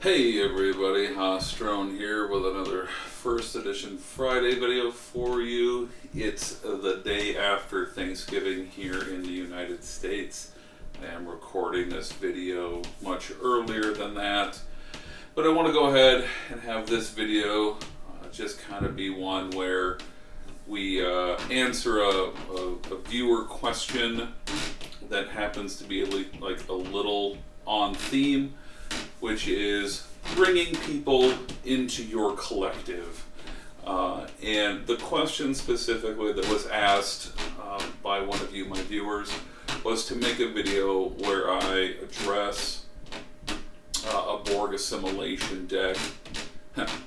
Hey everybody, Strone here with another first edition Friday video for you. It's the day after Thanksgiving here in the United States. I am recording this video much earlier than that, but I want to go ahead and have this video just kind of be one where we answer a viewer question that happens to be like a little on theme, which is bringing people into your collective. And the question specifically that was asked by one of you, my viewers, was to make a video where I address a Borg assimilation deck,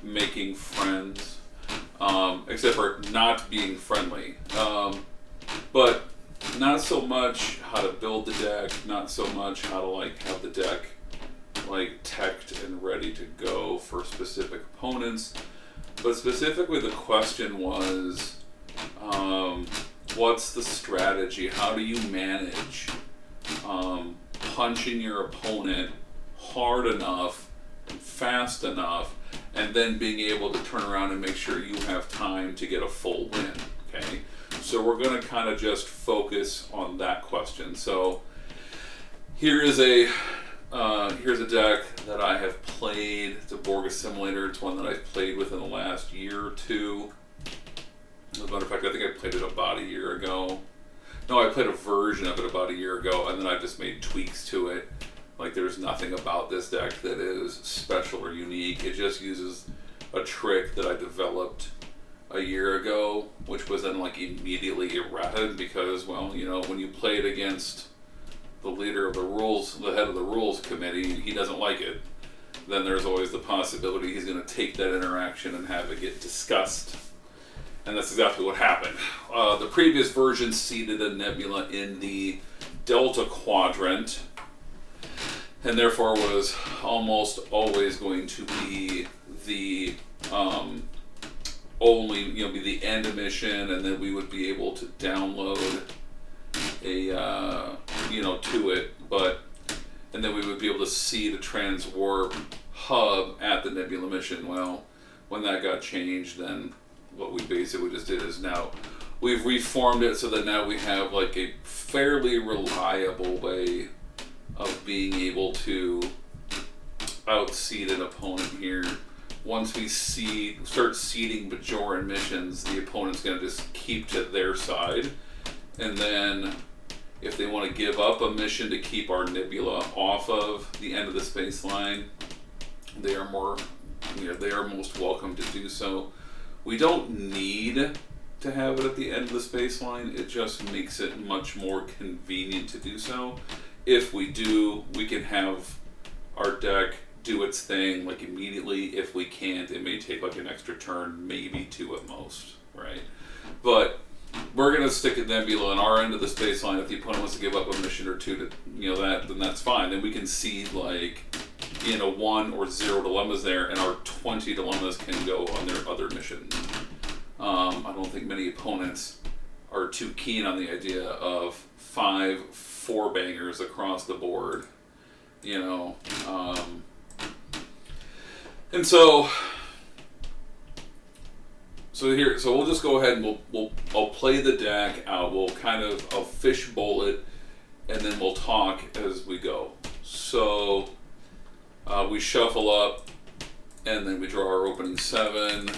making friends, except for not being friendly. But not so much how to build the deck, not so much how to have the deck teched and ready to go for specific opponents, but specifically the question was, what's the strategy? How do you manage punching your opponent hard enough and fast enough, and then being able to turn around and make sure you have time to get a full win? Okay, so we're going to kind of just focus on that question. So here's a deck that I have played. It's a Borg assimilator. It's one that I've played within the last year or two. As a matter of fact, I think I played it about a year ago. No, I played a version of it about a year ago, and then I just made tweaks to it. There's nothing about this deck that is special or unique. It just uses a trick that I developed a year ago, which was then immediately errated because, well, when you play it against the leader of the rules, the head of the rules committee, he doesn't like it, then there's always the possibility he's going to take that interaction and have it get discussed. And that's exactly what happened. The previous version seeded a nebula in the Delta Quadrant, and therefore was almost always going to be the be the end mission, and then we would be able to download to it, and then we would be able to see the transwarp hub at the nebula mission. Well, when that got changed, then what we basically just did is now we've reformed it so that now we have a fairly reliable way of being able to outseed an opponent here. Once we start seeding Bajoran missions, the opponent's going to just keep to their side, and then if they want to give up a mission to keep our nebula off of the end of the space line, they are most welcome to do so. We don't need to have it at the end of the space line. It just makes it much more convenient to do so. If we do, we can have our deck do its thing immediately. If we can't, it may take an extra turn, maybe two at most, right? But we're going to stick a nebula on our end of the space line. If the opponent wants to give up a mission or two to then that's fine. Then we can see 1 or 0 dilemmas there, and our 20 dilemmas can go on their other missions. I don't think many opponents are too keen on the idea of 5 4-bangers across the board, and so we'll just go ahead and I'll play the deck out. I'll fishbowl it, and then we'll talk as we go. So we shuffle up, and then we draw our opening 7.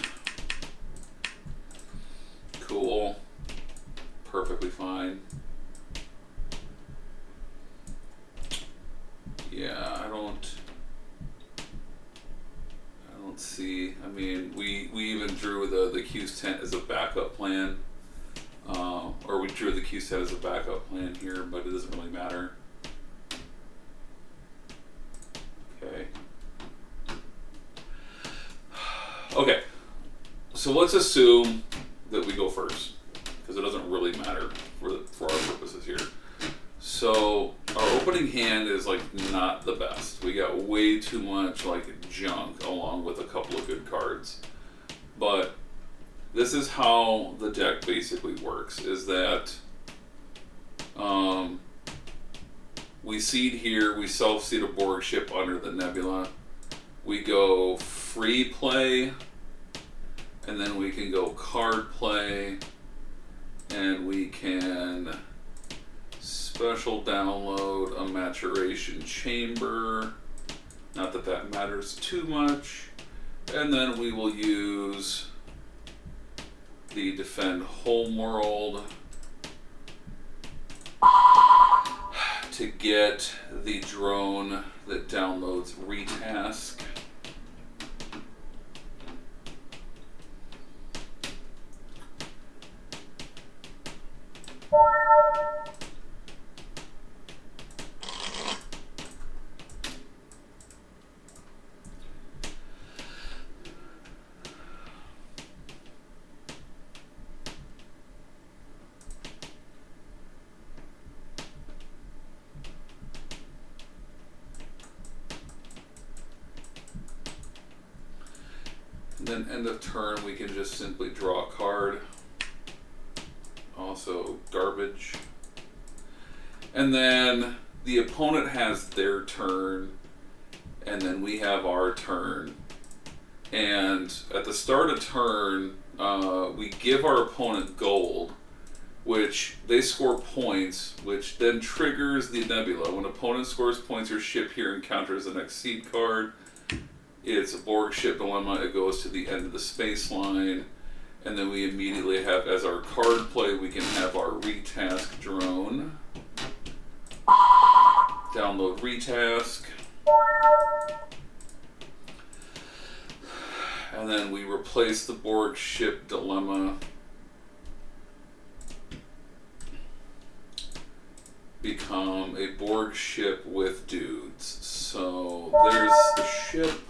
Cool. Perfectly fine. Yeah, I don't see. I mean, we even drew the Q's tent as a backup plan, or we drew the Q's tent as a backup plan here, but it doesn't really matter. Okay, so let's assume that we go first, because it doesn't really matter for our purposes here. So our opening hand is not the best. We got way too much junk along with a couple of good cards. But this is how the deck basically works, is that we seed here, we self-seed a Borg ship under the nebula, we go free play, and then we can go card play, and we can special download a maturation chamber. Not that that matters too much. And then we will use the defend homeworld to get the drone that downloads retask. Then end of turn, we can just simply draw a card. Also garbage. And then the opponent has their turn, and then we have our turn. And at the start of turn, we give our opponent gold, which they score points, which then triggers the nebula. When opponent scores points, your ship here encounters the next seed card. It's a Borg ship dilemma. It goes to the end of the space line, and then we immediately have, as our card play, we can have our retask drone. Download retask. And then we replace the Borg ship dilemma. Become a Borg ship with dudes. So there's the ship.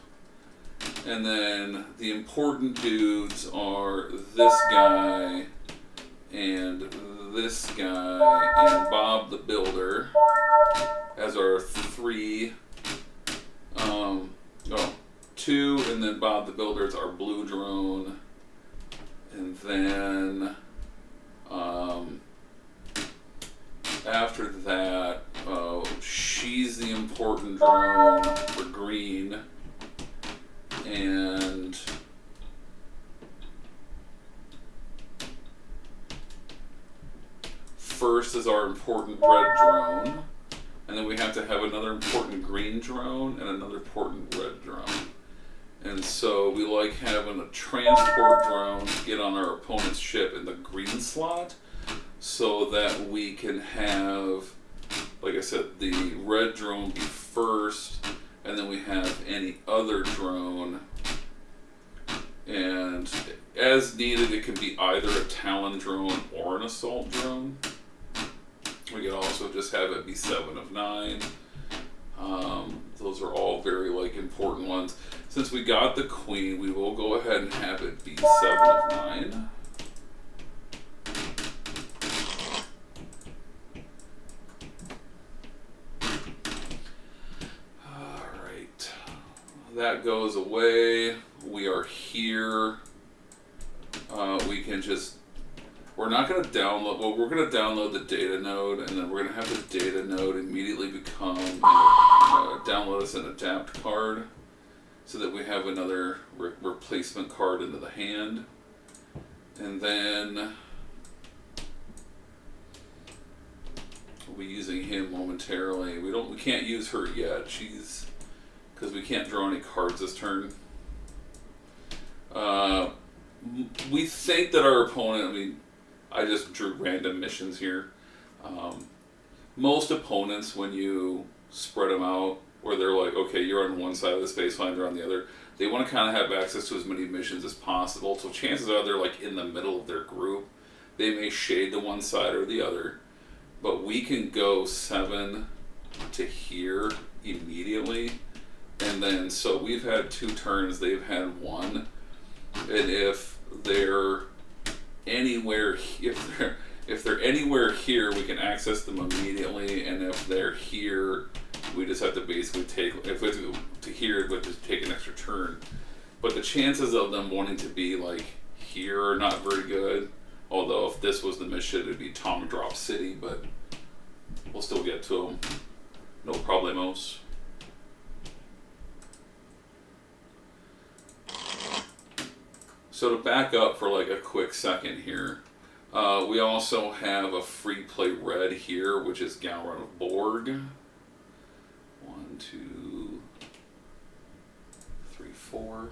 And then the important dudes are this guy and this guy and Bob the Builder as our three. Two, and then Bob the Builder is our blue drone. And then after that, she's the important drone for green. And first is our important red drone, and then we have to have another important green drone and another important red drone. And so we like having a transport drone get on our opponent's ship in the green slot so that we can have, like I said, the red drone be first, and then we have any other drone, and as needed it can be either a Talon drone or an assault drone. We can also just have it be 7 of 9. Those are all very important ones. Since we got the queen, we will go ahead and have it be 7 of 9. That goes away. We are here. We can just, we're not going to download, well, we're going to download the data node, and then we're going to have the data node immediately become, download us an adapt card so that we have another replacement card into the hand. And then we'll be using him momentarily. We can't use her yet. She's, because we can't draw any cards this turn. We think that our opponent, I just drew random missions here. Most opponents, when you spread them out, where they're like, okay, you're on one side of the space line, they're on the other, they want to kind of have access to as many missions as possible. So chances are they're in the middle of their group. They may shade to one side or the other, but we can go 7 to here immediately. And then, so we've had 2 turns, they've had 1. And if they're anywhere, if they're anywhere here, we can access them immediately. And if they're here, we just have to basically take, if it's to here, we have to take an extra turn. But the chances of them wanting to be here are not very good. Although if this was the mission, it'd be Tom Drop City, but we'll still get to them. No problemos. So to back up for like a quick second here, we also have a free play red here, which is Galron of Borg. 1, 2, 3, 4.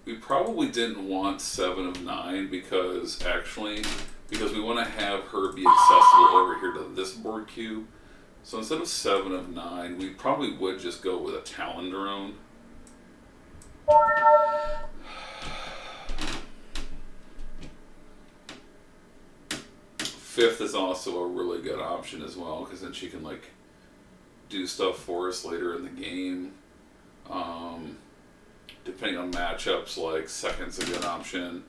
We probably didn't want 7 of 9 because we want to have her be accessible over here to this board cube. So instead of 7 of 9, we probably would just go with a Talon drone. Fifth is also a really good option as well, because then she can like do stuff for us later in the game. Depending on matchups, like second's a good option,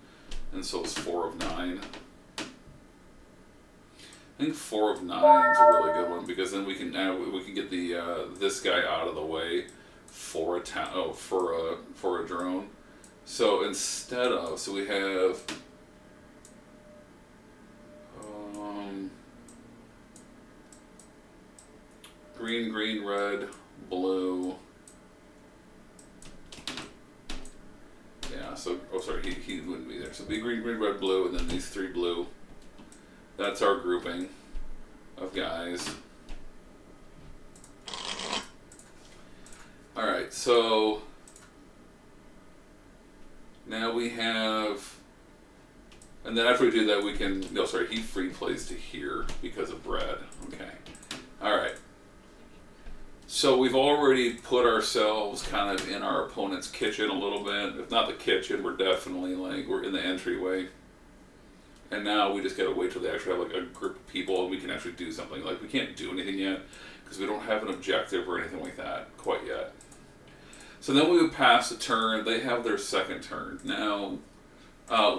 and so is 4 of 9. I think 4 of 9 is a really good one, because then we can get the this guy out of the way for a drone. So instead of, so we have green, green, red, blue. Yeah, so, oh sorry, he wouldn't be there. So be green, green, red, blue, and then these 3 blue. That's our grouping of guys. Alright, so now we have, and then after we do that we can, no sorry, he free plays to here because of red. Okay. Alright. So we've already put ourselves kind of in our opponent's kitchen a little bit. If not the kitchen, we're definitely like, we're in the entryway. And now we just gotta wait till they actually have like a group of people and we can actually do something. Like we can't do anything yet because we don't have an objective or anything like that quite yet. So then we would pass a turn. They have their second turn. Now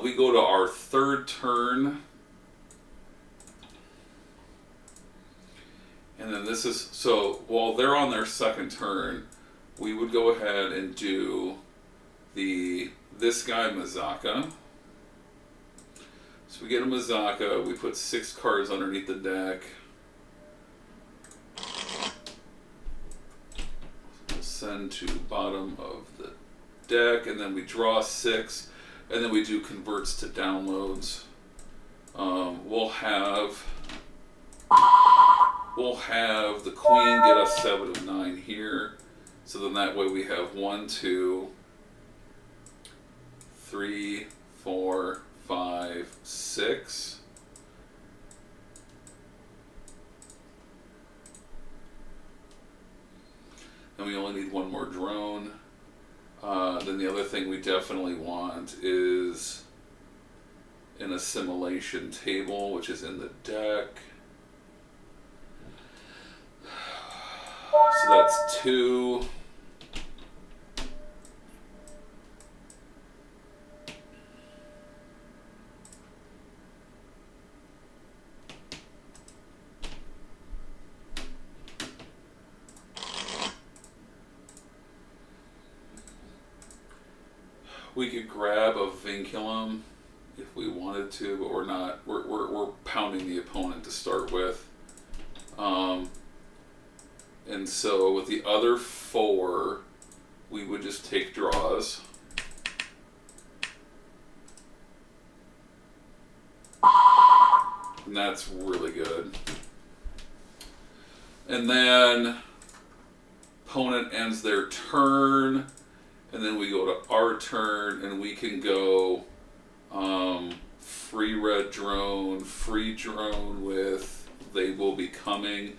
we go to our third turn. And then this is, so while they're on their second turn, we would go ahead and do this guy Mazaka. So we get a Mazaka, we put 6 cards underneath the deck. We'll send to bottom of the deck, and then we draw 6, and then we do converts to downloads. We'll have the queen get us 7 of 9 here. So then that way we have 1, 2, 3, 4, 5, 6. And we only need 1 more drone. Then the other thing we definitely want is an assimilation table, which is in the deck. So that's 2. We could grab a vinculum if we wanted to, but we're not. We're pounding the opponent to start with. And so with the other 4, we would just take draws. And that's really good. And then opponent ends their turn, and then we go to our turn, and we can go free red drone, free drone with they will be coming.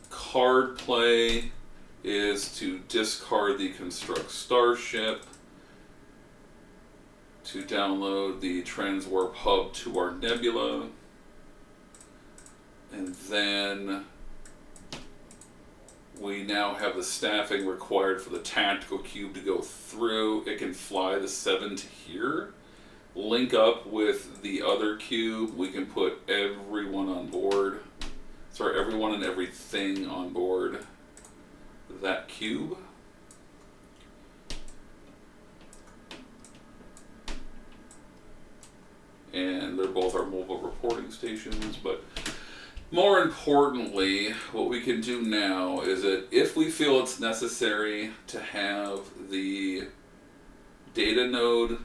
Card play is to discard the construct starship, to download the transwarp hub to our nebula, and then we now have the staffing required for the tactical cube to go through. It can fly the 7 to here, link up with the other cube. We can put everyone on board. Sorry, everyone and everything on board that cube. And they're both our mobile reporting stations, but more importantly, what we can do now is that if we feel it's necessary to have the data node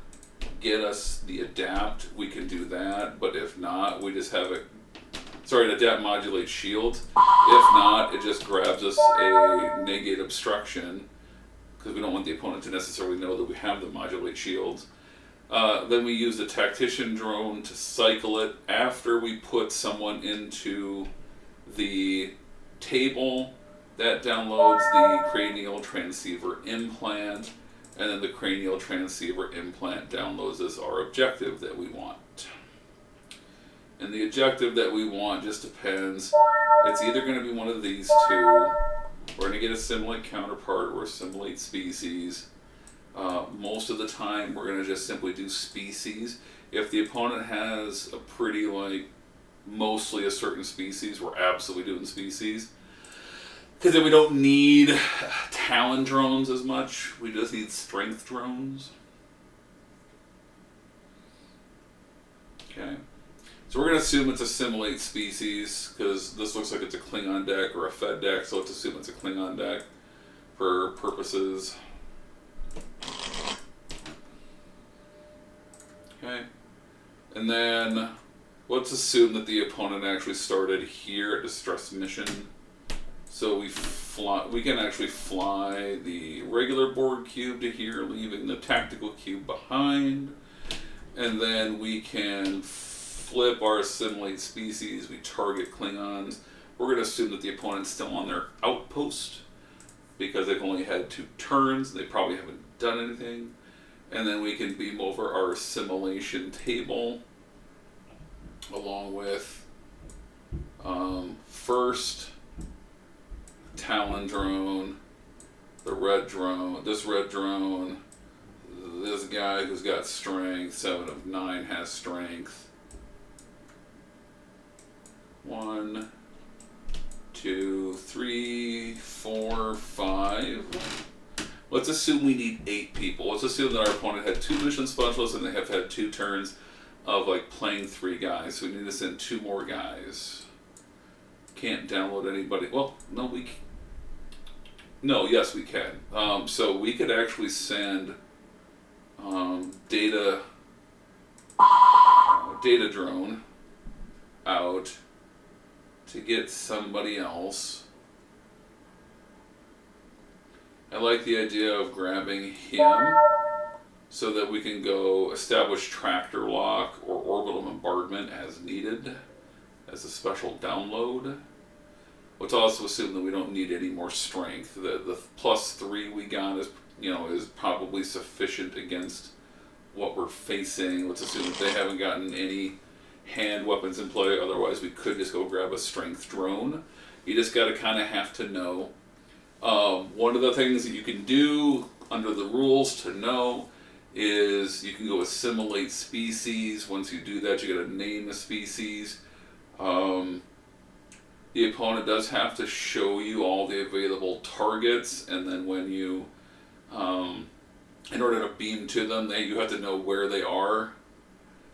get us the adapt, we can do that. But if not, we just have an adapt modulate shield. If not, it just grabs us a negate obstruction, because we don't want the opponent to necessarily know that we have the modulate shield. Then we use the tactician drone to cycle it after we put someone into the table. That downloads the cranial transceiver implant, and then the cranial transceiver implant downloads us our objective that we want. And the objective that we want just depends. It's either going to be one of these two. We're going to get assimilate counterpart or assimilate species. Most of the time, we're going to just simply do species. If the opponent has a pretty, mostly a certain species, we're absolutely doing species. Because then we don't need talon drones as much. We just need strength drones. Okay. So we're going to assume it's assimilate species, because this looks like it's a Klingon deck or a Fed deck, so let's assume it's a Klingon deck for purposes. Okay. And then let's assume that the opponent actually started here at distress mission. So we can actually fly the regular board cube to here, leaving the tactical cube behind. And then we can flip our assimilate species. We target Klingons. We're going to assume that the opponent's still on their outpost, because they've only had 2 turns. They probably haven't done anything. And then we can beam over our assimilation table along with first Talon drone, the red drone, this guy who's got strength, 7 of 9 has strength. 1, 2, 3, 4, 5. Let's assume we need 8 people. Let's assume that our opponent had 2 mission specialists and they have had 2 turns of playing 3 guys. So we need to send 2 more guys. Can't download anybody. Well, no, yes, we can. So we could actually send data drone out to get somebody else. I like the idea of grabbing him so that we can go establish tractor lock or orbital bombardment as needed as a special download. Let's also assume that we don't need any more strength. The +3 we got is probably sufficient against what we're facing. Let's assume that they haven't gotten any hand weapons in play. Otherwise, we could just go grab a strength drone. You just got to kind of have to know. One of the things that you can do under the rules to know is you can go assimilate species. Once you do that, you got to name the species. The opponent does have to show you all the available targets, and then when you, in order to beam to them, you have to know where they are.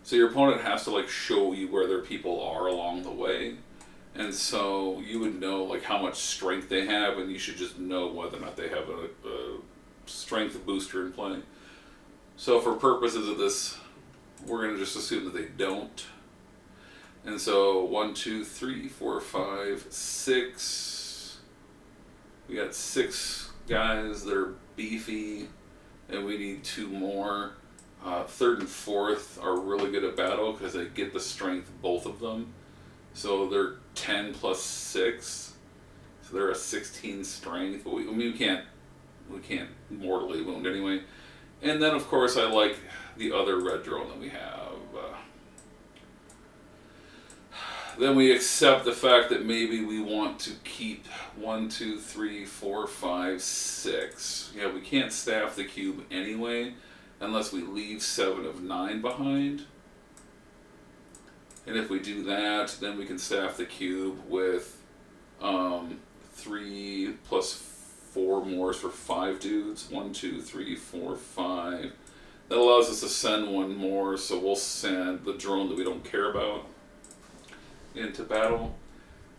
So your opponent has to show you where their people are along the way. And so you would know how much strength they have, and you should just know whether or not they have a strength booster in play. So for purposes of this, we're going to just assume that they don't. And so 1, 2, 3, 4, 5, 6. We got 6 guys that are beefy, and we need 2 more. 3rd and 4th are really good at battle because they get the strength, both of them. So they're 10 plus 6, so they're a 16 strength. But we can't mortally wound anyway. And then of course I like the other red drone that we have. Then we accept the fact that maybe we want to keep 1, 2, 3, 4, 5, 6. Yeah, we can't staff the cube anyway unless we leave 7 of 9 behind. And if we do that, then we can staff the cube with 3 plus 4 more for 5 dudes. 1, 2, 3, 4, 5. That allows us to send 1 more, so we'll send the drone that we don't care about into battle.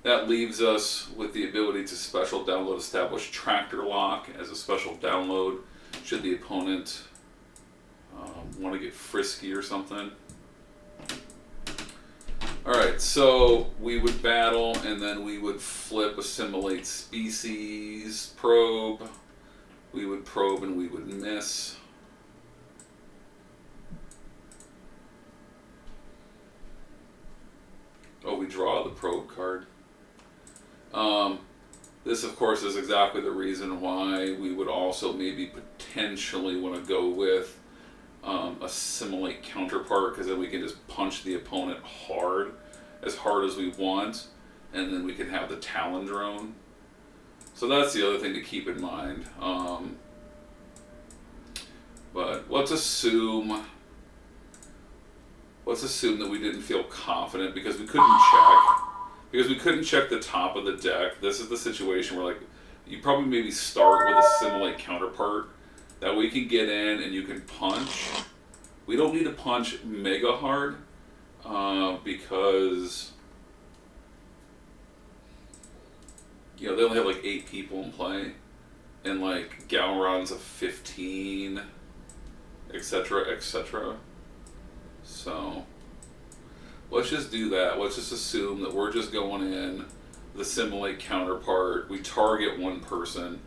That leaves us with the ability to special download establish tractor lock as a special download should the opponent Want to get frisky or something. Alright, so we would battle, and then we would flip, assimilate species, probe. We would probe and we would miss. Oh, we draw the probe card. This, of course, is exactly the reason why we would also maybe potentially want to go with assimilate counterpart, because then we can just punch the opponent hard as we want, and then we can have the Talon drone. So that's the other thing to keep in mind. But let's assume that we didn't feel confident because we couldn't check. Because we couldn't check the top of the deck. This is the situation where, like, you probably maybe start with assimilate counterpart. That way you can get in and you can punch. We don't need to punch mega hard because, you know, they only have like 8 people in play, and like Galron's a 15, etc., etc. So let's just do that. Let's just assume that we're just going in with assimilate counterpart. We target one person.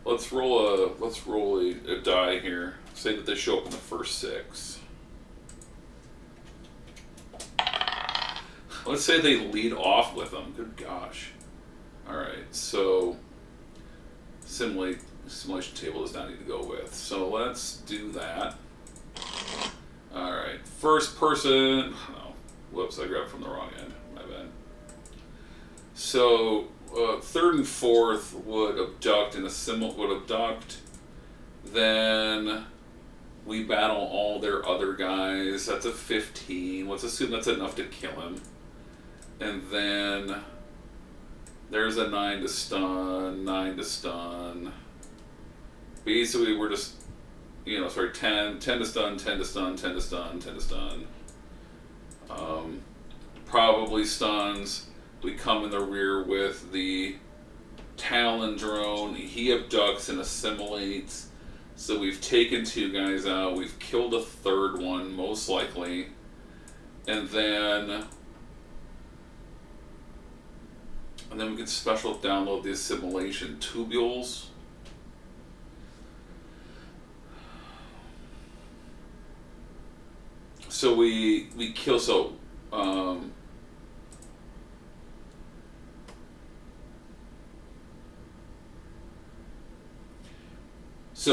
Let's roll a die here. Say that they show up in the first 6. Let's say they lead off with them. Good gosh. Alright, so simulation table does not need to go with. So let's do that. Alright, first person. Oh, whoops, I grabbed from the wrong end. My bad. So, 3rd and 4th would abduct and would abduct. Then we battle all their other guys. That's a 15. Let's assume that's enough to kill him. And then there's a 9 to stun, 9 to stun. Basically, we're just, 10 to stun, 10 to stun, 10 to stun, 10 to stun. Probably stuns. We come in the rear with the Talon drone. He abducts and assimilates. So we've taken 2 guys out. We've killed a 3rd one, most likely. And then we can special download the assimilation tubules. So we kill, so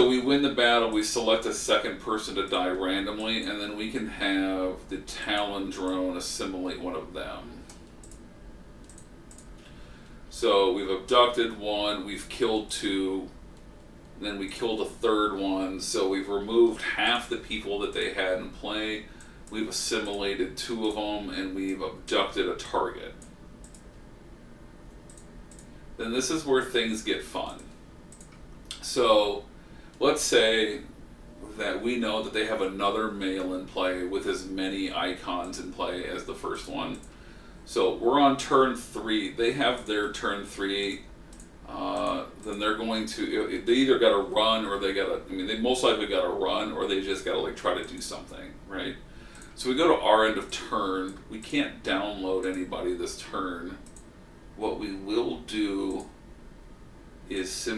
we win the battle, we select a second person to die randomly, and then we can have the Talon drone assimilate one of them. So we've abducted 1, we've killed 2, then we killed a 3rd one, so we've removed half the people that they had in play, we've assimilated 2 of them, and we've abducted a target. Then this is where things get fun. So let's say that we know that they have another male in play with as many icons in play as the first one. So we're on turn 3. They have their turn 3. Then they're going to, they either got to run or they most likely got to run, or they just got to like try to do something, right? So we go to our end of turn. We can't download anybody this turn. What we will do is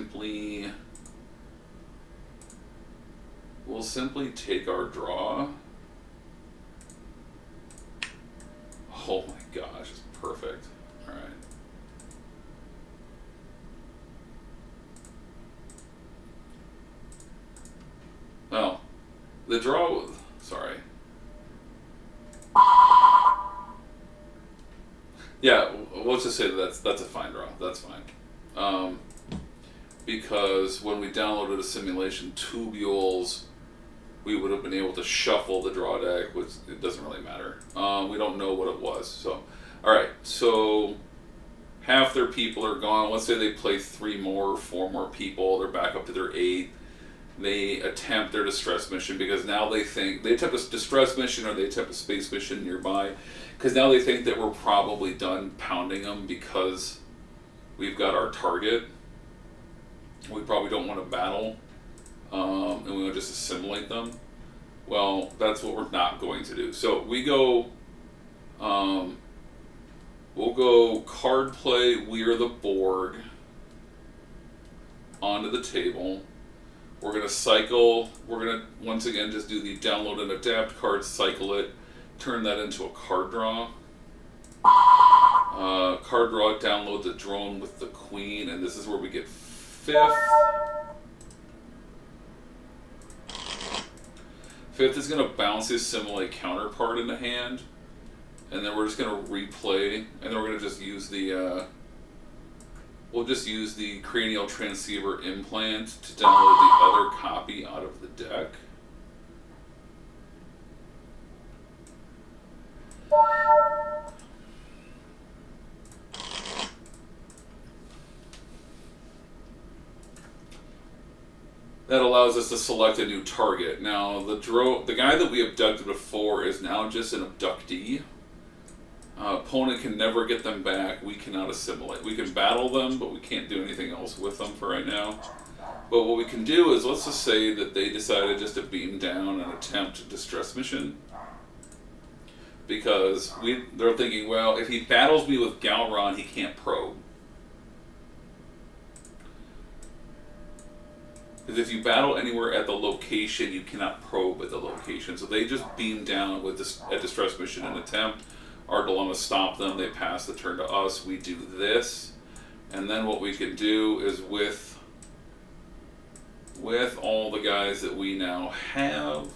we'll simply take our draw. Oh my gosh, it's perfect. All right. Oh, the draw, sorry. Yeah, let's just say that's a fine draw. That's fine. Because when we downloaded assimilation tubules, we would have been able to shuffle the draw deck, which it doesn't really matter. We don't know what it was. So, all right. So half their people are gone. Let's say they play 3 more, 4 more people. They're back up to their 8. They attempt their distress mission because now they think they attempt a distress mission or they attempt a space mission nearby because now they think that we're probably done pounding them because we've got our target. We probably don't want to battle, and we want to just assimilate them. Well, that's what we're not going to do. So we go, we'll go card play, we are the Borg, onto the table. We're going to cycle, we're going to once again just do the download and adapt card, cycle it, turn that into a card draw. Card draw downloads a drone with the queen, and this is where we get 5th. 5th is going to bounce his assimilate counterpart into hand, and then we're just going to replay, and then we're going to just use the, we'll just use the cranial transceiver implant to download the other copy out of the deck. That allows us to select a new target. Now, the guy that we abducted before is now just an abductee. Opponent can never get them back. We cannot assimilate. We can battle them, but we can't do anything else with them for right now. But what we can do is, let's just say that they decided just to beam down and attempt a distress mission. Because they're thinking, well, if he battles me with Galron, he can't probe. Because if you battle anywhere at the location, you cannot probe at the location. So they just beam down with a distress mission and attempt. Our dilemma stop them. They pass the turn to us. We do this. And then what we can do is with all the guys that we now have,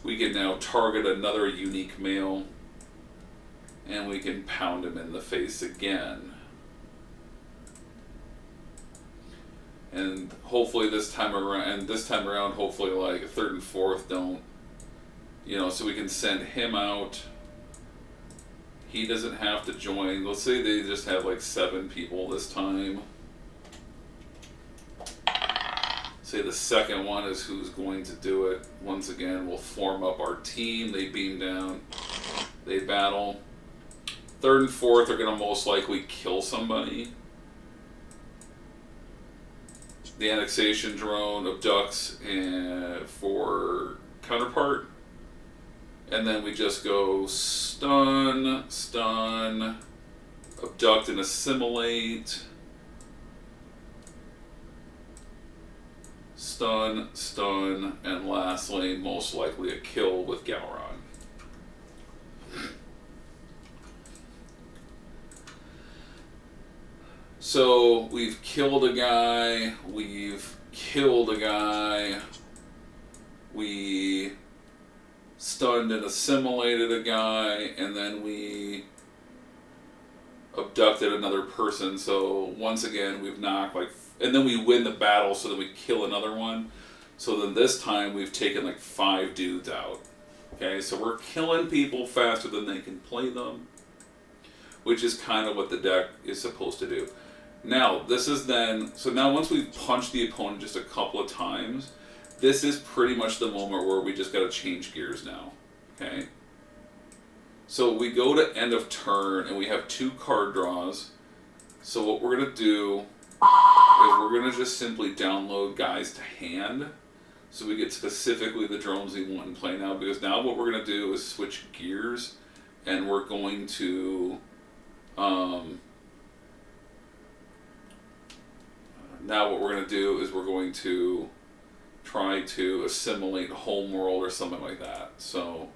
we can now target another unique male. And we can pound him in the face again. And hopefully this time around, hopefully like 3rd and 4th don't, so we can send him out. He doesn't have to join. Let's say they just have like 7 people this time. Say the second one is who's going to do it. Once again, we'll form up our team. They beam down. They battle. 3rd and 4th are going to most likely kill somebody. The annexation drone abducts for counterpart. And then we just go stun, abduct and assimilate. Stun, and lastly, most likely a kill with Galron. So we've killed a guy, we stunned and assimilated a guy, and then we abducted another person. So once again, we've knocked and then we win the battle, so that we kill another one. So then this time we've taken like 5 dudes out. Okay, so we're killing people faster than they can play them, which is kind of what the deck is supposed to do. Now, so now once we've punched the opponent just a couple of times, this is pretty much the moment where we just got to change gears now, okay? So we go to end of turn, and we have 2 card draws. So what we're going to do is we're going to just simply download guys to hand, so we get specifically the drones we want in play now, because now what we're going to do is switch gears, and we're going to... now what we're going to do is we're going to try to assimilate Homeworld or something like that. So,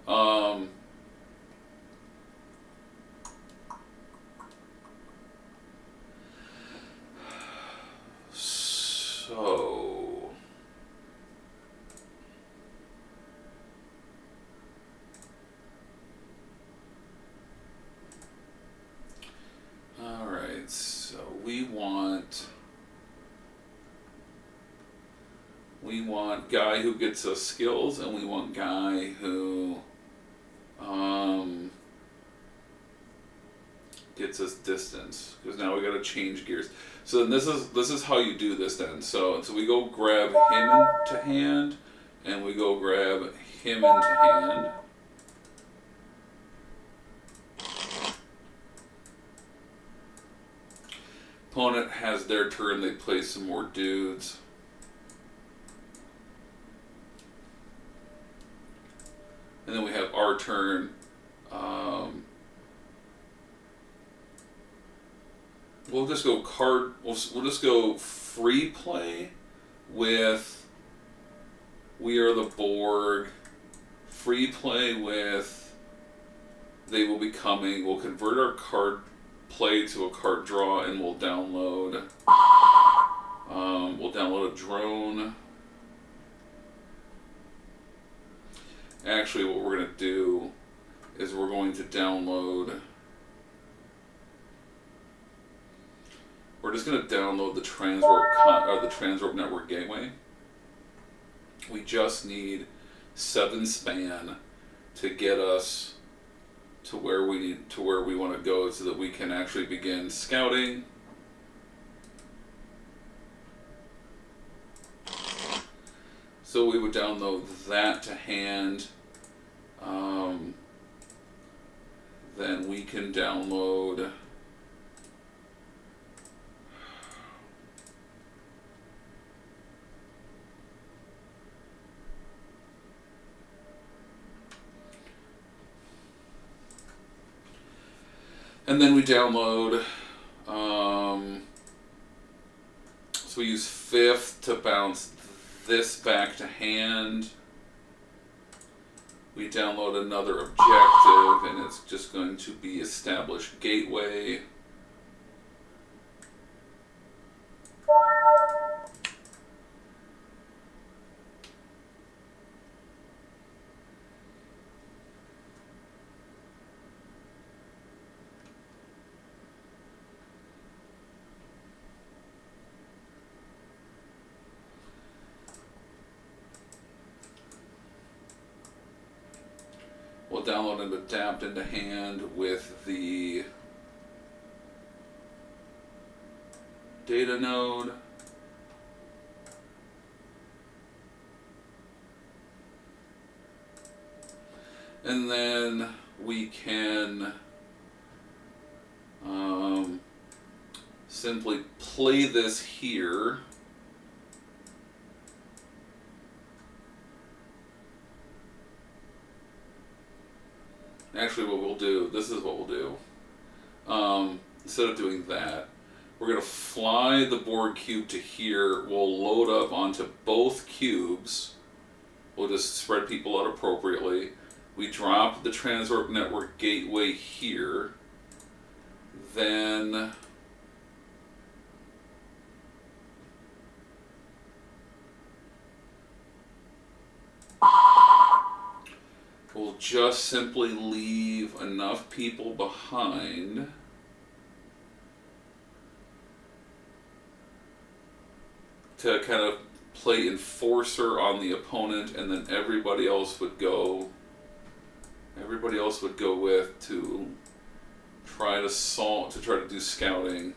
all right, so we want guy who gets us skills, and we want guy who gets us distance, because now we got to change gears. So then this is how you do this then. So we go grab him into hand, and we go grab him into hand. Opponent has their turn, they play some more dudes. we'll just go we'll just go free play with We Are the Borg. Free play with They Will Be Coming. We'll convert our card play to a card draw, and we'll download a drone. Actually, what we're going to do is we're going to download. We're just going to download the Transwarp Network Gateway. We just need 7 span to get us to where we want to go, so that we can actually begin scouting. So we would download that to hand. Then we can download so we use 5th to bounce this back to hand. We download another objective, and it's just going to be establish gateway. We'll download and adapt into hand with the data node. And then we can simply play this here. Actually, what we'll do, this is what we'll do. Instead of doing that, we're going to fly the Borg cube to here. We'll load up onto both cubes. We'll just spread people out appropriately. We drop the Transwarp Network Gateway here. Then we'll just simply leave enough people behind to kind of play enforcer on the opponent, and then everybody else would go with to try to do scouting.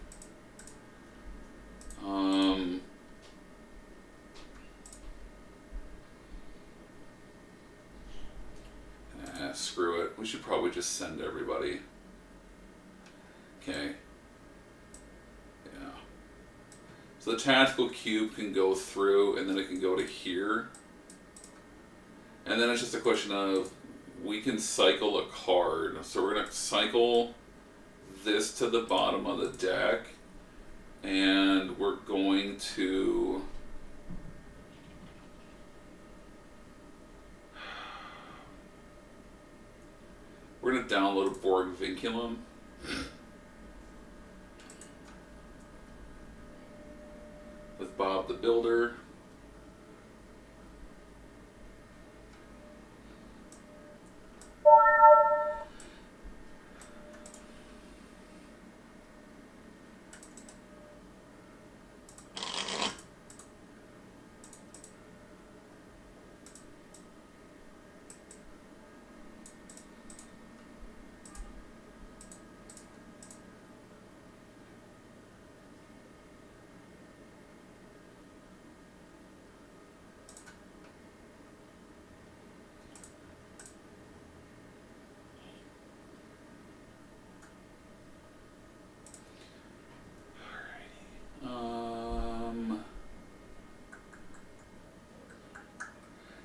Screw it. We should probably just send everybody. Okay. Yeah. So the tactical cube can go through, and then it can go to here. And then it's just a question of, we can cycle a card. So we're going to cycle this to the bottom of the deck, and we're going to download a Borg vinculum. With Bob the Builder.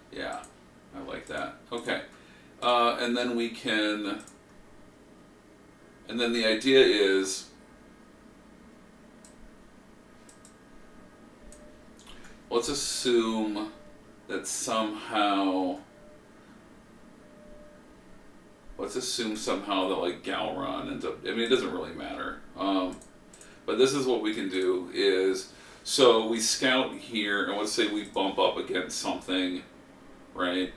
Yeah, I like that. Okay. And then we can, and then the idea is let's assume that somehow, that like Galron ends up, I mean, it doesn't really matter. But this is what we can do is, so we scout here, and let's say we bump up against something, right?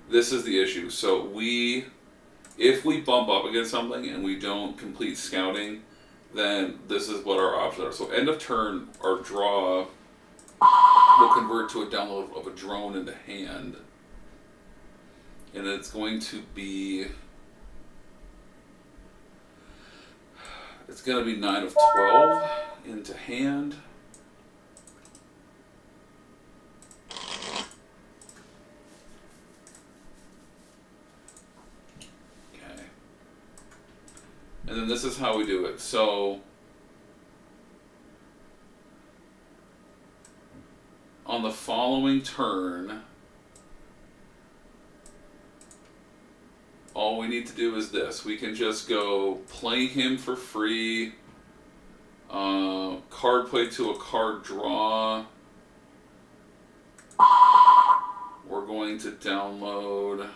This is the issue. So if we bump up against something and we don't complete scouting, then this is what our options are. So end of turn, our draw will convert to a download of a drone into hand. And it's going to be, it's going to be 9 of 12 into hand. Okay. And then this is how we do it. So on the following turn, all we need to do is this. We can just go play him for free, card play to a card draw. We're going to download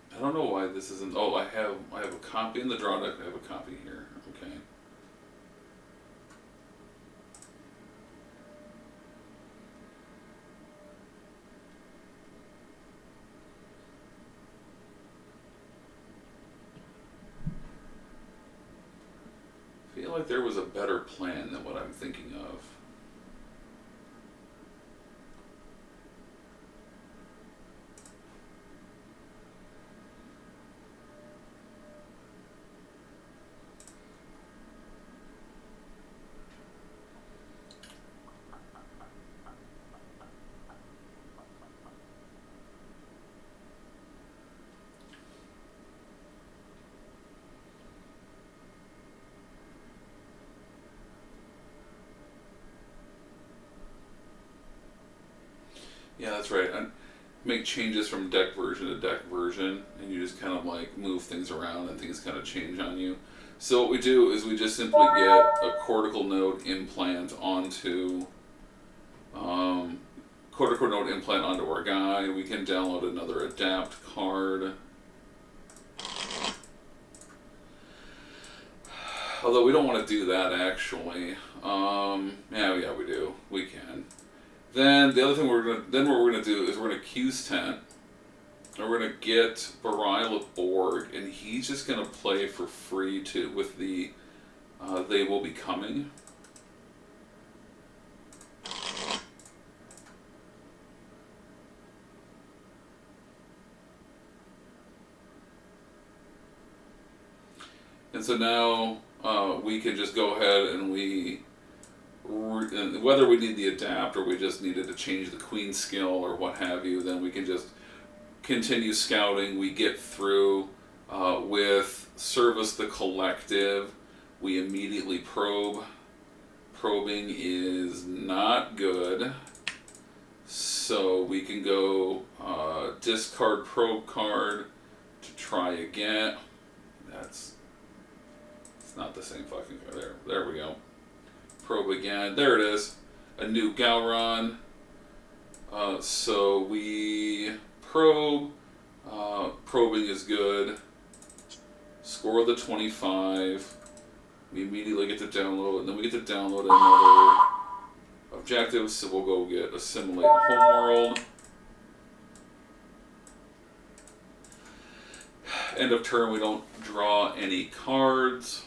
I don't know why this isn't. Oh, I have a copy in the draw deck. I have a copy here. Okay. I feel like there was a better plan than what I'm thinking of. Yeah, that's right. I make changes from deck version to deck version, and you just kind of like move things around, and things kind of change on you. So what we do is we just simply get a cortical node implant onto cortical node implant onto our guy. We can download another adapt card. Although we don't want to do that actually. Yeah, we do. We can. Then the other thing what we're gonna do is we're gonna Q's tent, and we're gonna get Barile of Borg, and he's just gonna play for free with the They Will Be Coming. And so now we can just go ahead and whether we need the adapt or we just needed to change the queen skill or what have you, then we can just continue scouting. We get through with Service the Collective. We immediately probe. Probing is not good. So we can go discard probe card to try again. It's not the same fucking card. There we go. Probe again. There it is. A new Galron. So we probe. Probing is good. Score the 25. We immediately get to download, and then we get to download another objective. So we'll go get Assimilate Homeworld. End of turn, we don't draw any cards.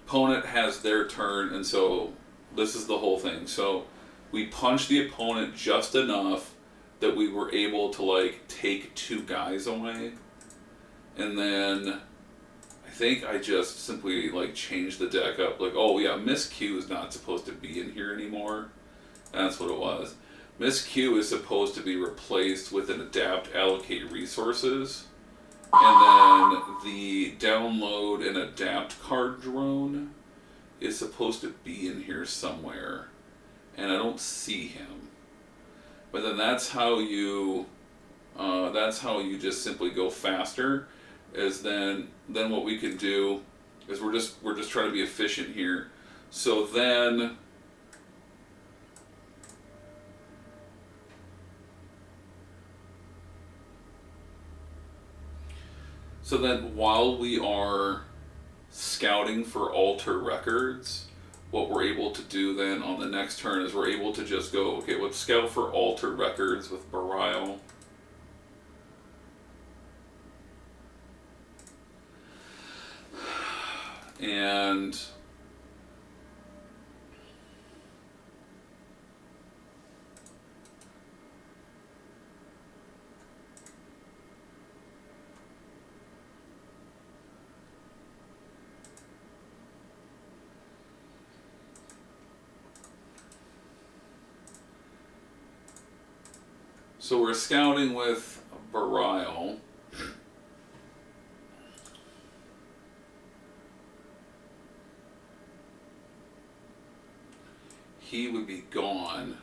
Opponent has their turn, and so this is the whole thing. So we punch the opponent just enough that we were able to like take 2 guys away, and then I think I just simply like changed the deck up. Like, oh yeah, Miss Q is not supposed to be in here anymore. That's what it was. Miss Q is supposed to be replaced with an adapt allocate resources. And then the download and adapt card drone is supposed to be in here somewhere. And I don't see him. But then that's how you just simply go faster. Is then what we can do is we're just trying to be efficient here. So then while we are scouting for alter records, what we're able to do then on the next turn is we're able to just go, okay, let's scout for alter records with Barile. And so we're scouting with Barile. He would be gone.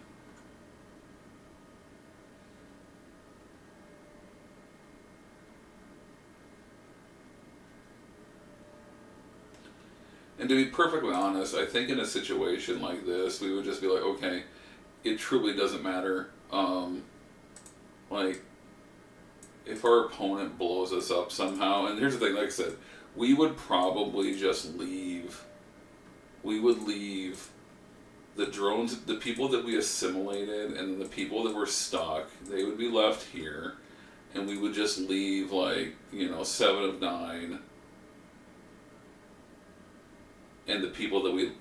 And to be perfectly honest, I think in a situation like this, we would just be like, okay, it truly doesn't matter. Like, if our opponent blows us up somehow, and here's the thing, like I said, we would probably just leave. We would leave the drones, the people that we assimilated, and the people that were stuck, they would be left here, and we would just leave, like, 7 of 9, and the people that we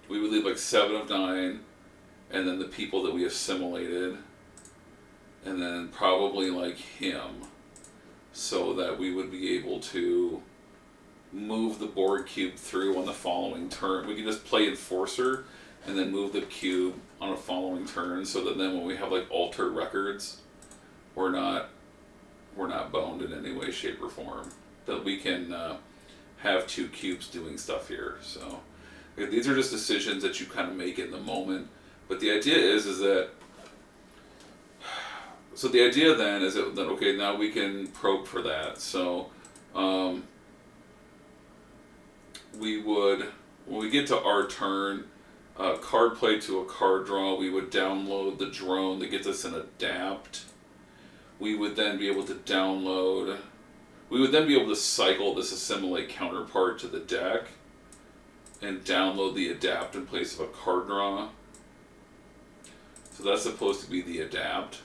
would leave like 7 of 9, and then the people that we assimilated, and then probably like him, so that we would be able to move the board cube through on the following turn. We can just play Enforcer and then move the cube on a following turn, so that then when we have like alter records, we're not boned in any way, shape, or form. That we can have 2 cubes doing stuff here. So these are just decisions that you kind of make in the moment. But the idea is that. So the idea then is that okay, now we can probe for that. So we would, when we get to our turn, card play to a card draw, we would download the drone that gets us an adapt. We would then be able to download, we would then be able to cycle this assimilate counterpart to the deck and download the adapt in place of a card draw. So that's supposed to be the adapt.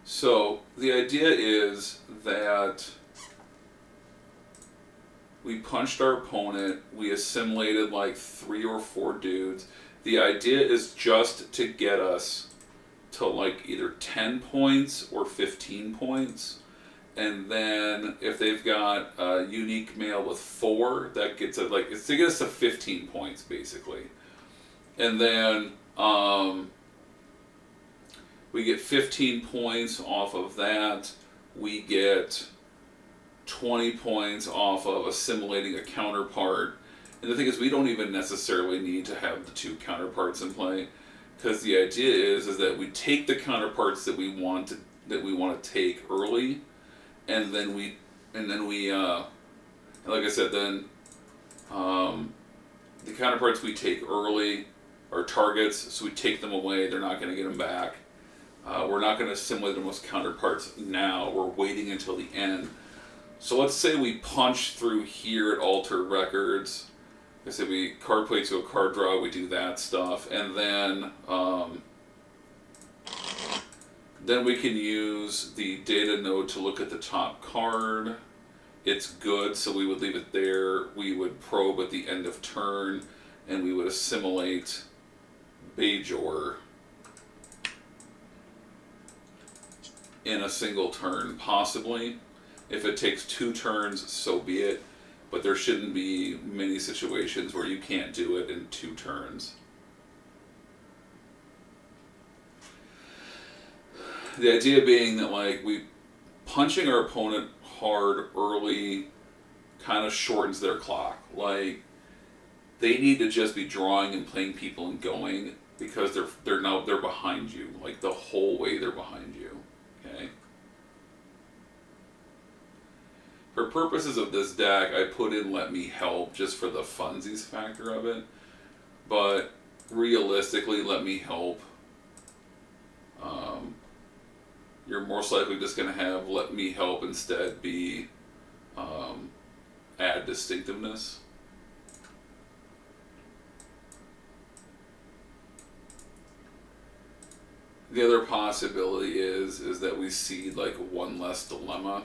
So the idea is that we punched our opponent, we assimilated like 3 or 4 dudes. The idea is just to get us to like either 10 points or 15 points. And then if they've got a unique male with 4, that gets it like, it's to get us to 15 points basically. And then we get 15 points off of that. We get 20 points off of assimilating a counterpart. And the thing is, we don't even necessarily need to have the 2 counterparts in play. because the idea is that we take the counterparts that we want to take early, and then we like I said, then the counterparts we take early are targets, so we take them away. They're not going to get them back. We're not going to assimilate them as counterparts now. We're waiting until the end. So let's say we punch through here at Alter Records. I said we card play to a card draw. We do that stuff, and then we can use the data node to look at the top card. It's good, so we would leave it there. We would probe at the end of turn, and we would assimilate Bajor in a single turn, possibly. If it takes 2 turns, so be it. But there shouldn't be many situations where you can't do it in 2 turns. The idea being that, like, punching our opponent hard early kind of shortens their clock. Like, they need to just be drawing and playing people and going, because they're behind you. Like, the whole way they're behind you. Okay? For purposes of this deck, I put in Let Me Help just for the funsies factor of it. But realistically, Let Me Help, you're most likely just going to have Let Me Help instead be Add Distinctiveness. The other possibility is that we seed like 1 less dilemma.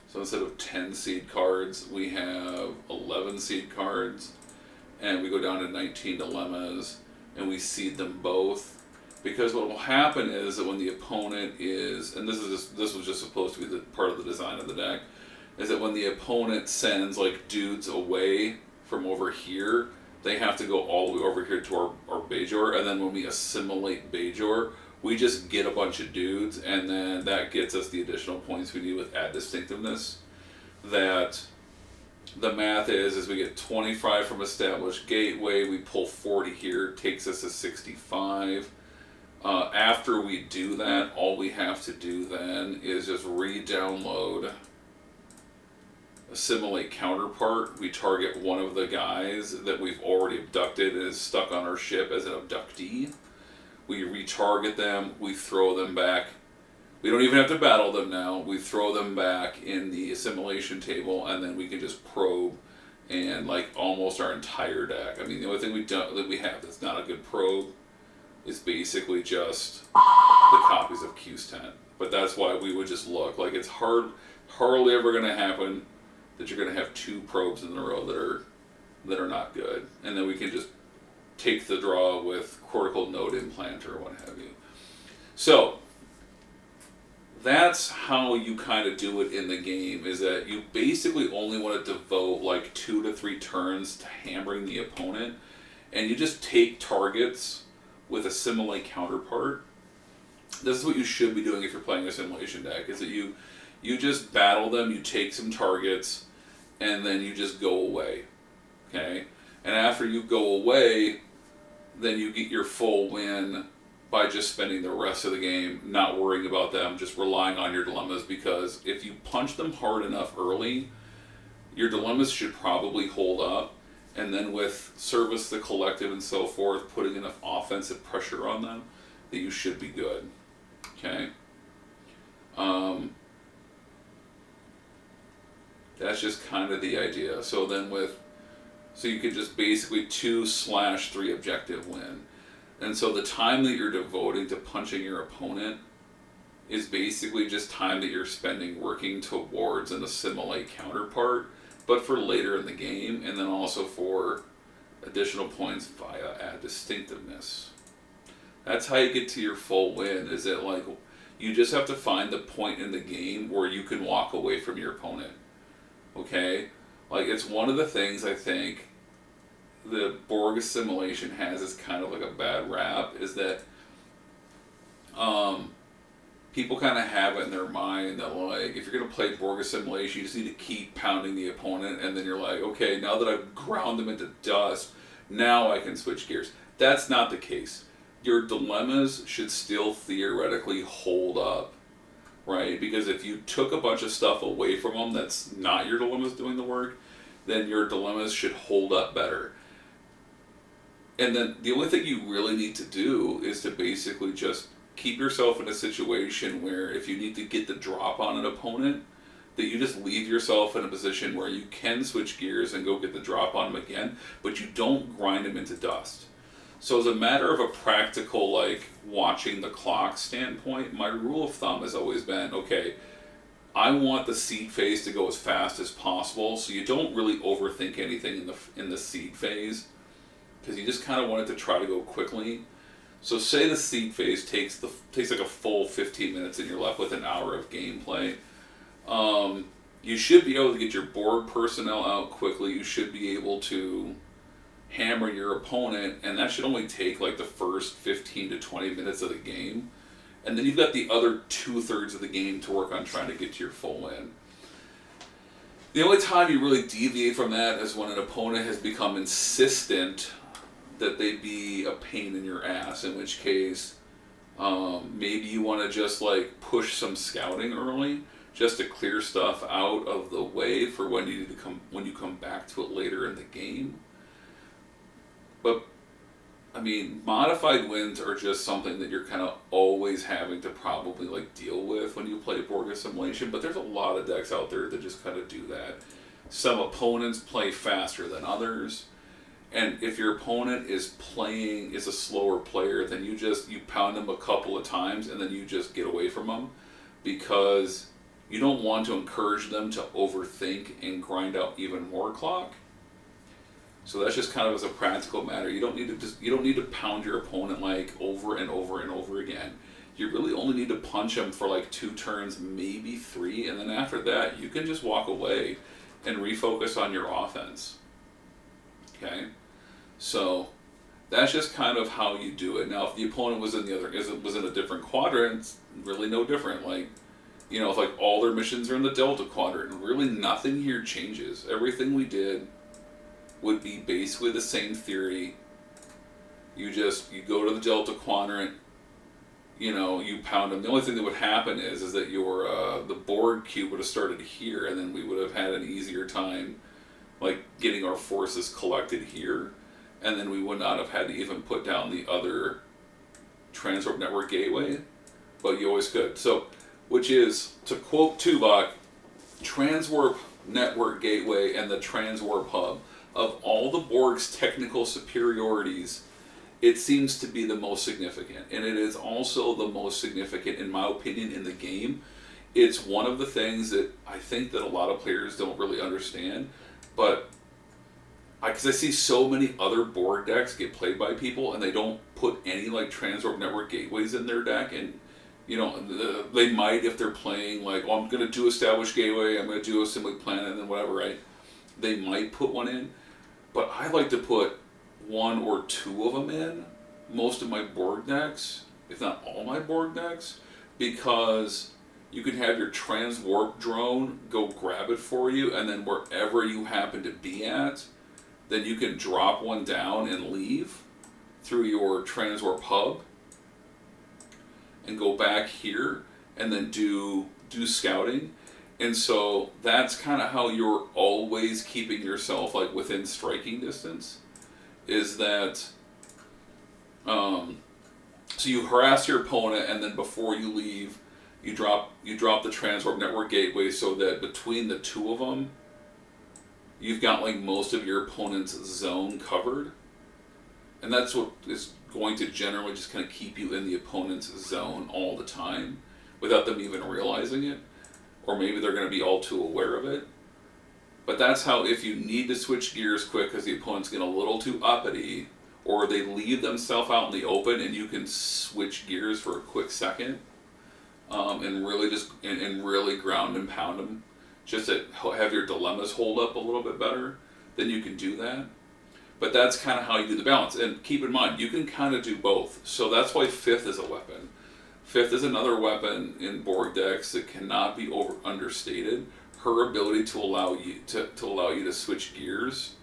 So instead of 10 seed cards, we have 11 seed cards, and we go down to 19 dilemmas, and we seed them both. Because what will happen is that when the opponent is, and this was just supposed to be the part of the design of the deck, is that when the opponent sends like dudes away from over here, they have to go all the way over here to our Bajor, and then when we assimilate Bajor, we just get a bunch of dudes, and then that gets us the additional points we need with Add Distinctiveness. That the math is we get 25 from Established Gateway, we pull 40 here, takes us to 65. After we do that, all we have to do then is just re-download Assimilate Counterpart. We target one of the guys that we've already abducted and is stuck on our ship as an abductee. We retarget them, we throw them back. We don't even have to battle them now. We throw them back in the assimilation table, and then we can just probe and like almost our entire deck. I mean, the only thing that we have that's not a good probe is basically just the copies of Q10. But that's why we would just look. Like, it's hardly ever going to happen that you're going to have 2 probes in a row that are not good. And then we can just take the draw with cortical node implant or what have you. So that's how you kind of do it in the game, is that you basically only want to devote like 2 to 3 turns to hammering the opponent, and you just take targets with Assimilate Counterpart. This is what you should be doing if you're playing a simulation deck, is that you just battle them, you take some targets, and then you just go away. Okay? And after you go away, then you get your full win by just spending the rest of the game not worrying about them, just relying on your dilemmas, because if you punch them hard enough early, your dilemmas should probably hold up, and then with Service the Collective and so forth, putting enough offensive pressure on them, that you should be good. Okay? That's just kind of the idea. So you could just basically 2/3 objective win. And so the time that you're devoting to punching your opponent is basically just time that you're spending working towards an Assimilate Counterpart, but for later in the game, and then also for additional points via Add Distinctiveness. That's how you get to your full win, is that like you just have to find the point in the game where you can walk away from your opponent. Okay? Like, it's one of the things I think the Borg assimilation has is kind of like a bad rap, is that people kind of have it in their mind that, like, if you're going to play Borg assimilation, you just need to keep pounding the opponent, and then you're like, okay, now that I've ground them into dust, now I can switch gears. That's not the case. Your dilemmas should still theoretically hold up, right? Because if you took a bunch of stuff away from them that's not your dilemmas doing the work, then your dilemmas should hold up better. And then the only thing you really need to do is to basically just keep yourself in a situation where if you need to get the drop on an opponent, that you just leave yourself in a position where you can switch gears and go get the drop on them again, but you don't grind them into dust. So as a matter of a practical, like, watching the clock standpoint, my rule of thumb has always been, okay, I want the seed phase to go as fast as possible, so you don't really overthink anything in the seed phase, because you just kind of want it to try to go quickly. So say the seed phase takes like a full 15 minutes and you're left with an hour of gameplay. You should be able to get your board personnel out quickly. You should be able to hammer your opponent, and that should only take like the first 15 to 20 minutes of the game. And then you've got the other 2/3 of the game to work on trying to get to your full win. The only time you really deviate from that is when an opponent has become insistent that they be a pain in your ass, in which case maybe you want to just like push some scouting early just to clear stuff out of the way for when you come back to it later in the game. But I mean, modified wins are just something that you're kind of always having to probably like deal with when you play board assimilation, but there's a lot of decks out there that just kind of do that. Some opponents play faster than others, and if your opponent is a slower player, then you pound them a couple of times and then you just get away from them, because you don't want to encourage them to overthink and grind out even more clock. So that's just kind of as a practical matter. You don't need to pound your opponent like over and over and over again. You really only need to punch them for like 2 turns, maybe 3, and then after that you can just walk away and refocus on your offense. Okay, so that's just kind of how you do it. Now, if the opponent was in a different quadrant, it's really no different. Like, you know, if like all their missions are in the Delta quadrant, really nothing here changes. Everything we did would be basically the same theory. You go to the Delta quadrant, you know, you pound them. The only thing that would happen is that your the board cube would have started here, and then we would have had an easier time like getting our forces collected here, and then we would not have had to even put down the other Transwarp Network Gateway, but you always could. So, which is, to quote Tuvok, Transwarp Network Gateway and the Transwarp Hub, of all the Borg's technical superiorities, it seems to be the most significant. And it is also the most significant, in my opinion, in the game. It's one of the things that I think that a lot of players don't really understand. But because I see so many other Borg decks get played by people, and they don't put any like Transwarp Network Gateways in their deck. And, you know, they might if they're playing like, oh, I'm going to do Established Gateway, I'm going to do Assimilate Planet, and then whatever, right? They might put one in. But I like to put 1 or 2 of them in most of my Borg decks, if not all my Borg decks, because you can have your Transwarp drone go grab it for you, and then wherever you happen to be at, then you can drop one down and leave through your Transwarp hub and go back here and then do scouting. And so that's kind of how you're always keeping yourself like within striking distance, is that so you harass your opponent, and then before you leave, you drop the Transwarp Network Gateway, so that between the 2 of them, you've got like most of your opponent's zone covered. And that's what is going to generally just kind of keep you in the opponent's zone all the time without them even realizing it. Or maybe they're going to be all too aware of it. But that's how, if you need to switch gears quick because the opponent's getting a little too uppity, or they leave themselves out in the open and you can switch gears for a quick second, and really ground and pound them, just to have your dilemmas hold up a little bit better, then you can do that. But that's kind of how you do the balance. And keep in mind, you can kind of do both. So that's why 5th is a weapon. 5th is another weapon in Borg decks that cannot be understated. Her ability to allow you to switch gears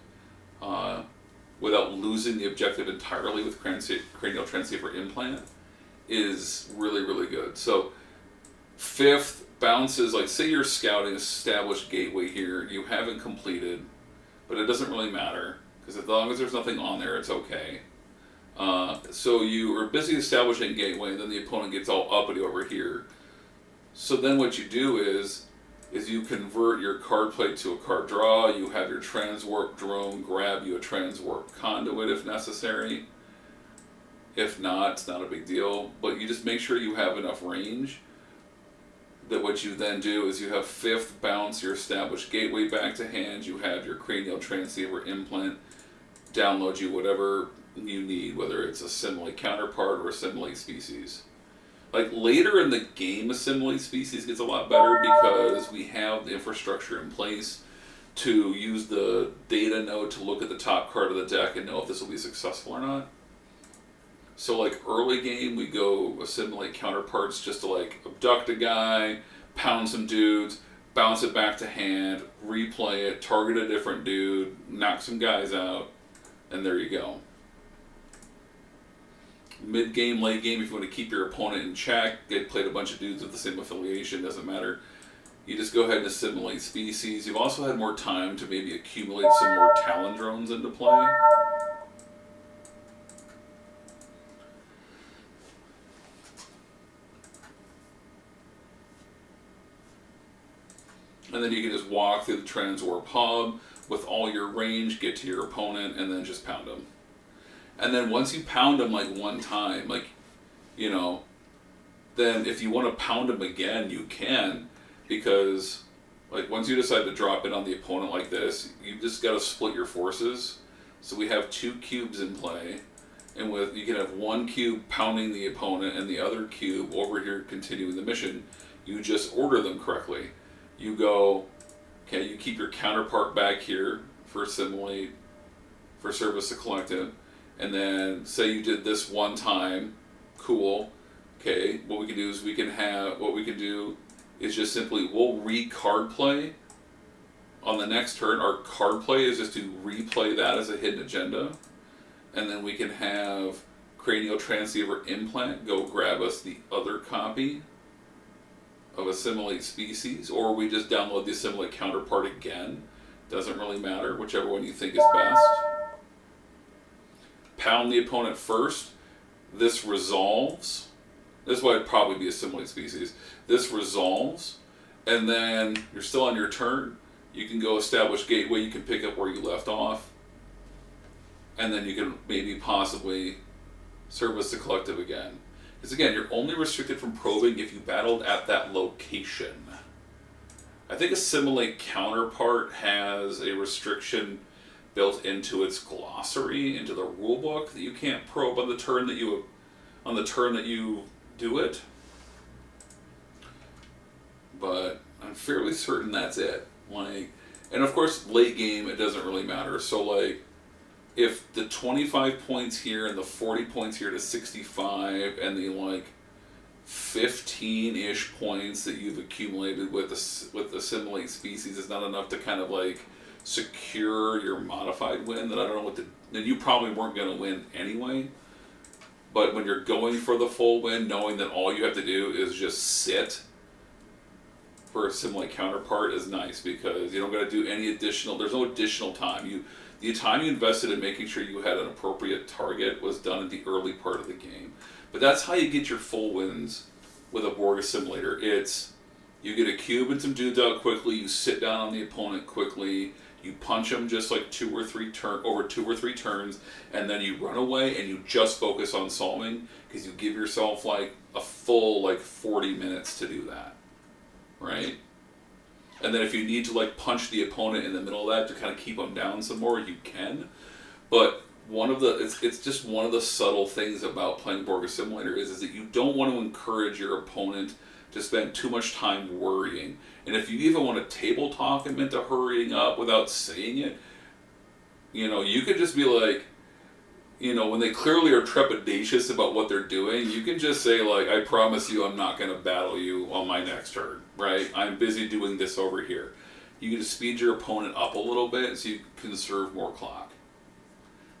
without losing the objective entirely with cranial transceiver implant is really, really good. So fifth, bounces, like say you're scouting established gateway here, you haven't completed, but it doesn't really matter, because as long as there's nothing on there, it's okay. So you are busy establishing gateway, and then the opponent gets all uppity over here. So then what you do is you convert your card play to a card draw, you have your transwarp drone grab you a transwarp conduit if necessary. If not, it's not a big deal, but you just make sure you have enough range that what you then do is you have fifth, bounce your established gateway back to hand, you have your cranial transceiver implant, download you whatever you need, whether it's assimilate counterpart or assimilate species. Like later in the game, assimilate species gets a lot better because we have the infrastructure in place to use the data node to look at the top card of the deck and know if this will be successful or not. So like early game, we go assimilate counterparts just to like abduct a guy, pound some dudes, bounce it back to hand, replay it, target a different dude, knock some guys out, and there you go. Mid game, late game, if you want to keep your opponent in check, they played a bunch of dudes with the same affiliation, doesn't matter. You just go ahead and assimilate species. You've also had more time to maybe accumulate some more Talon drones into play. And then you can just walk through the transwarp hub with all your range, get to your opponent, and then just pound them. And then once you pound them like one time, like, you know, then if you want to pound them again, you can, because like once you decide to drop in on the opponent like this, you just got to split your forces. So we have 2 cubes in play, and with you can have 1 cube pounding the opponent and the other cube over here continuing the mission. You just order them correctly. You go, okay, you keep your counterpart back here for assimilate, for service to collective, and then say you did this one time, cool. Okay, what we can do is just simply, we'll re-card play on the next turn. Our card play is just to replay that as a hidden agenda, and then we can have cranial transceiver implant go grab us the other copy of assimilate species, or we just download the assimilate counterpart again. Doesn't really matter, whichever one you think is best. Pound the opponent first. This resolves. This is why it'd probably be assimilate species. This resolves, and then you're still on your turn. You can go establish gateway. You can pick up where you left off, and then you can maybe possibly service the collective again. Because again, you're only restricted from probing if you battled at that location. I think Assimilate Counterpart has a restriction built into its glossary, into the rulebook, that you can't probe on the turn that you do it. But I'm fairly certain that's it. Like, and of course, late game, it doesn't really matter. So like, if the 25 points here and the 40 points here to 65 and the like 15-ish points that you've accumulated with assimilate species is not enough to kind of like secure your modified win, then I don't know what to, then you probably weren't going to win anyway. But when you're going for the full win, knowing that all you have to do is just sit for assimilate counterpart is nice, because you don't got to do any additional, there's no additional time. The time you invested in making sure you had an appropriate target was done at the early part of the game. But that's how you get your full wins with a Borg assimilator. It's, you get a cube and some dudes out quickly, you sit down on the opponent quickly, you punch them just like over 2 or 3 turns, and then you run away and you just focus on solving, because you give yourself like a full like 40 minutes to do that, right? And then if you need to like punch the opponent in the middle of that to kind of keep them down some more, you can. But it's just one of the subtle things about playing Borg Assimilator is that you don't want to encourage your opponent to spend too much time worrying. And if you even want to table talk him into hurrying up without saying it, you could just be like, when they clearly are trepidatious about what they're doing, you can just say like, I promise you I'm not going to battle you on my next turn, right? I'm busy doing this over here. You can just speed your opponent up a little bit so you conserve more clock.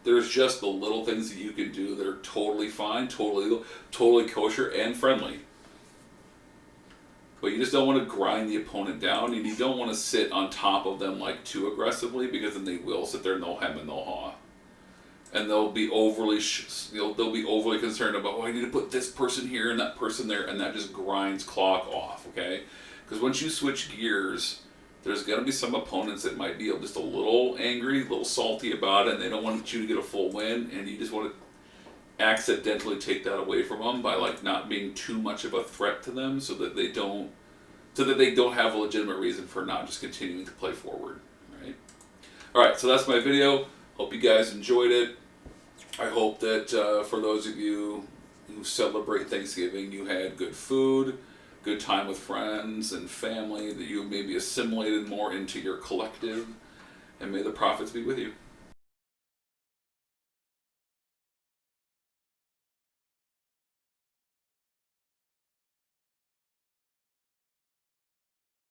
There's just the little things that you can do that are totally fine, totally kosher and friendly. But you just don't want to grind the opponent down, and you don't want to sit on top of them like too aggressively, because then they will sit there no hem and no haw, and they'll be they'll be overly concerned about, oh, I need to put this person here and that person there, and that just grinds clock off. Okay, because once you switch gears, there's going to be some opponents that might be just a little angry, a little salty about it, and they don't want you to get a full win, and you just want to accidentally take that away from them by like not being too much of a threat to them, so that they don't have a legitimate reason for not just continuing to play forward. Right? All right, so that's my video. Hope you guys enjoyed it. I hope that for those of you who celebrate Thanksgiving, you had good food, good time with friends and family, that you maybe assimilated more into your collective, and may the prophets be with you.